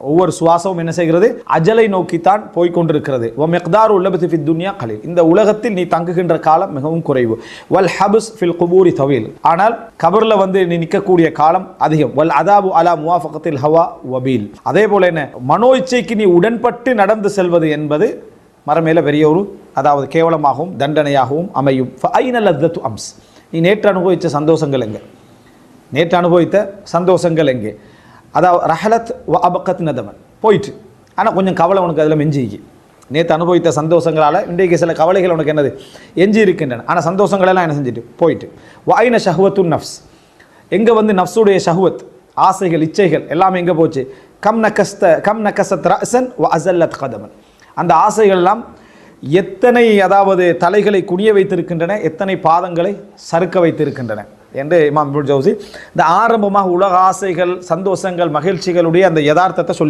ஒவ்வொரு சுவாசமும் என்ன செய்கிறது? அஜலை நோக்கித்தான் போய்கொண்டிருக்கிறது. வமிக்தாரு லபதி ஃபித் துன்யா கலீல், இந்த உலகத்தில் நீ தங்குகின்ற காலம் மிகவும் குறைவு. வல் ஹப்ஸ் ஃபில் குபூரி தவீல், ஆனால் கபர்ல நீ நிற்கக்கூடிய காலம் அதிகம். வல் அதாபு அலா முவாஃபகத்தில் ஹவா வபீல், அதே போல என்ன மனோ இச்சைக்கு நீ உடன்பட்டு நடந்து செல்வது என்பது மறுமையில பெரிய ஒரு அதாவது கேவலமாகவும் தண்டனையாகவும் அமையும். ஃபஐன லத்தத்து அம்ஸ், நீ நேற்று அனுபவித்த சந்தோஷங்கள் எங்கே? நேற்று அனுபவித்த சந்தோஷங்கள் எங்கே? அதாவது ரஹலத் வ அபக்கத் நதமன், போயிட்டு ஆனால் கொஞ்சம் கவலை உனக்கு அதில் மெஞ்சிக்கு. நேற்று அனுபவித்த சந்தோஷங்களால் இன்றைக்கு சில கவலைகள் உனக்கு என்னது எஞ்சி இருக்கின்றன, ஆனால் சந்தோஷங்களெல்லாம் என்ன செஞ்சுட்டு போயிட்டு. வாயின ஷஹ்வத்து நஃப்ஸ், எங்கே நஃப்ஸுடைய ஷஹ்வத், ஆசைகள், இச்சைகள் எல்லாமே எங்கே போச்சு? கம் நகஸ்தத் ரஅஸன் வ அஸல்லத் கதமன், அந்த ஆசைகள் எல்லாம் எத்தனை அதாவது தலைகளை குனிய வைத்திருக்கின்றன, எத்தனை பாதங்களை சறுக்க வைத்திருக்கின்றன என்று இமாம் இப்னு ஜௌசி இந்த ஆரம்பமாக உலக ஆசைகள், சந்தோஷங்கள், மகிழ்ச்சிகளுடைய அந்த யதார்த்தத்தை சொல்லி